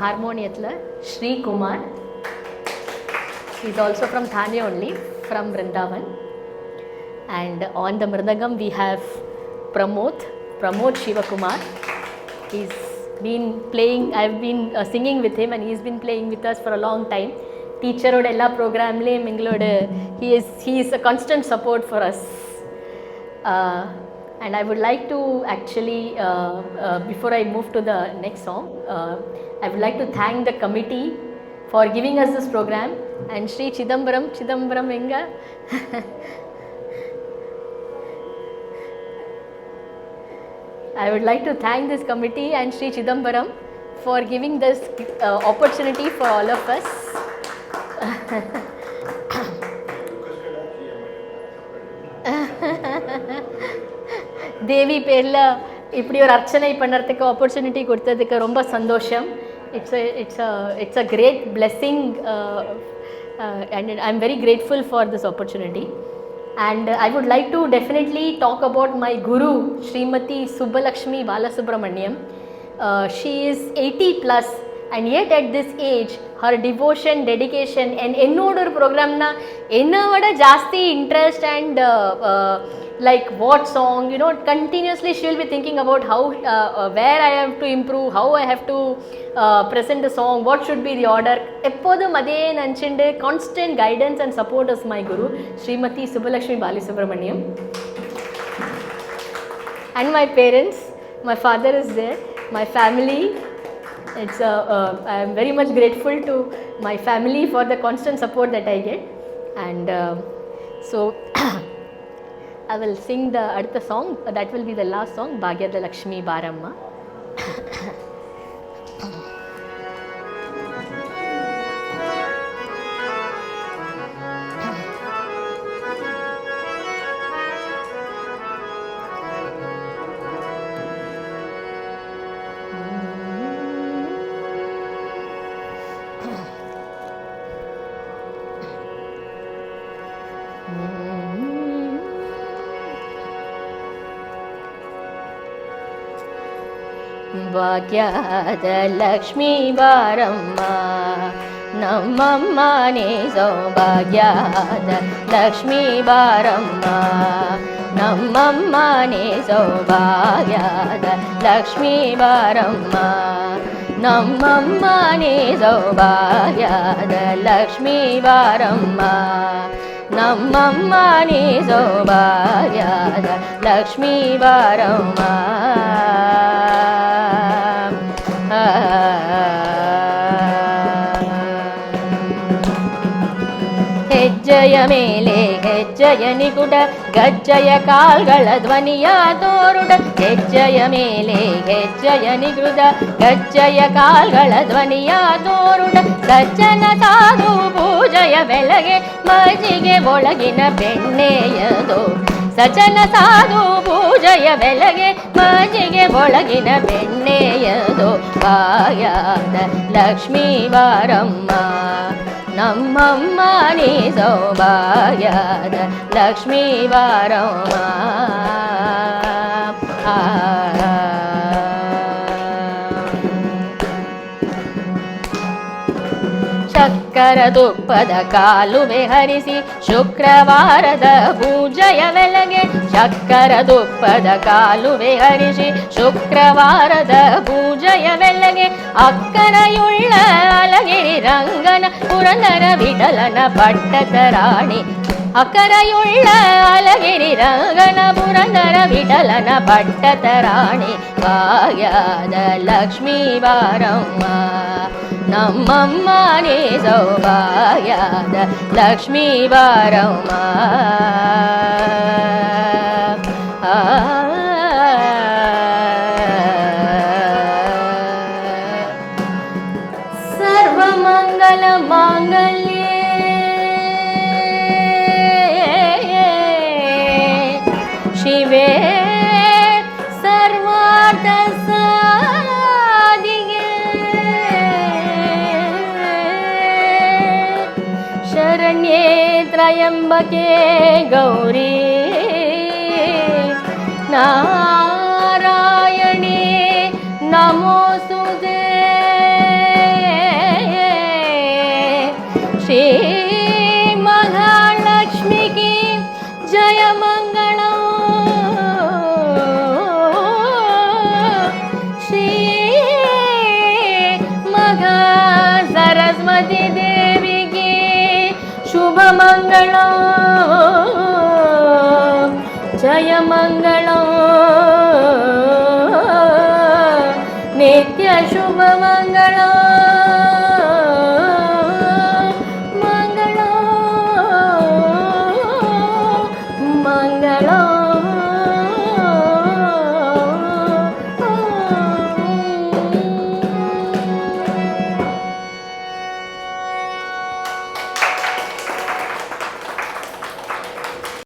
harmoniyatla Shri Kumar. He is also from Thane only, from Vrindavan. And on the mridangam we have Pramod Shivakumar. He's been playing, I've been singing with him and he's been playing with us for a long time. Teacher oda ella program le mingaloda he is a constant support for us. And I would like to actually, before I move to the next song, I would like to thank the committee for giving us this program, and Sri Chidambaram enga I would like to thank this committee and Sri Chidambaram for giving this opportunity for all of us. தேவி பேரில் இப்படி ஒரு அர்ச்சனை பண்ணுறதுக்கு opportunity கொடுத்ததுக்கு ரொம்ப சந்தோஷம். It's a great blessing and I'm very grateful for this opportunity. And I would like to definitely talk about my guru, Srimati Subbalakshmi Balasubramaniam. She is 80 plus and yet at this age her devotion, dedication and ennodu program na enna vada jaasti interest and like what song, you know, continuously she will be thinking about how where I have to improve, how I have to present the song, what should be the order. Eppodum adhe nanchinde constant guidance and support is my guru Srimati Subbalakshmi Balasubramaniam. And my parents, my father is there, my family. I am very much grateful to my family for the constant support that I get. And so I will sing the adutha song, that will be the last song, Bhagyada Lakshmi Baramma. ಭಾಗ್ಯದ ಲಕ್ಷ್ಮೀ ಬಾರಮ್ಮ ನಮ್ಮಮ್ಮ ನೀ ಸೌಭಾಗ್ಯದ ಲಕ್ಷ್ಮೀ ಬಾರಮ್ಮ ನಮ್ಮಮ್ಮ ನೀ ಸೌಭಾಗ್ಯದ ಲಕ್ಷ್ಮೀ ಬಾರಮ್ಮ ನಮ್ಮಮ್ಮ ನೀ ಸೌಭಾಗ್ಯದ ಲಕ್ಷ್ಮೀ ಬಾರಮ್ಮ ನಮ್ಮಮ್ಮ ನೀ ಸೌಭಾಗ್ಯದ ಲಕ್ಷ್ಮೀ ಬಾರಮ್ಮ ಹೆಜ್ಜೆಯ ಮೇಲೆ ಹೆಜ್ಜೆಯ ನಿಗುಡ ಗಜ್ಜೆಯ ಕಾಲ್ಗಳ ಧ್ವನಿಯ ತೋರುಡ ಹೆಜ್ಜೆಯ ಮೇಲೆ ಹೆಜ್ಜೆಯ ನಿಗುಡ ಗಜ್ಜೆಯ ಕಾಲ್ಗಳ ಧ್ವನಿಯ ತೋರುಡ ಸಜ್ಜನ ಸಾಧು ಪೂಜೆಯ ಬೆಳಗ್ಗೆ ಮಜ್ಜಿಗೆ ಒಳಗಿನ ಬೆಣ್ಣೆಯದು ಸಜ್ಜನ ಸಾಧು ಪೂಜೆಯ ಬೆಳಗ್ಗೆ ಮಜ್ಜಿಗೆ ಒಳಗಿನ ಬೆಣ್ಣೆಯದು ಭಾಗ್ಯದ ಲಕ್ಷ್ಮೀ ಬಾರಮ್ಮ ನಮ್ಮಮ್ಮ ನೀ ಸೌಭಾಗ್ಯದ ಲಕ್ಷ್ಮೀ ಬಾರಮ್ಮ ಶಕ್ಕರ ತುಪ್ಪದ ಕಾಲುವೆ ಹರಿಸಿ ಶುಕ್ರವಾರದ ಪೂಜೆಯ ಬೆಳಗ್ಗೆ ಶಕ್ಕರ ತುಪ್ಪದ ಕಾಲುವೆ ಹರಿಸಿ ಶುಕ್ರವಾರದ ಪೂಜೆಯ ಬೆಳಗ್ಗೆ ಅಕ್ಕರೆಯುಳ್ಳ ಅಲಗಿರಿ ರಂಗನ ಪುರಂದರ ವಿಠಲನ ಪಟ್ಟದ ರಾಣಿ ಅಕ್ಕರೆಯುಳ್ಳ ಅಲಗಿರಿ ರಂಗನ ಪುರಂದರ ವಿಠಲನ ಪಟ್ಟದ ರಾಣಿ ಭಾಗ್ಯದ ಲಕ್ಷ್ಮೀ ಬಾರಮ್ಮ ನಮ್ಮಮ್ಮ ನೀ ಸೌಭಾಗ್ಯದ ಲಕ್ಷ್ಮೀ ಬಾರಮ್ಮ ಸರ್ವಮಂಗಲ ಮಾಂಗಲ್ಯೆ ಶಿವೆ ಸರ್ವಾರ್ಥ ಶರಣ್ಯೇ ತ್ರಯಂಬಕೆ ಗೌರಿ ನಾರಾಯಣಿ ನಮೋ सुदे श्री महालक्ष्मी की जय मंगलम श्री महा सरस्वती देवी की शुभ मंगलम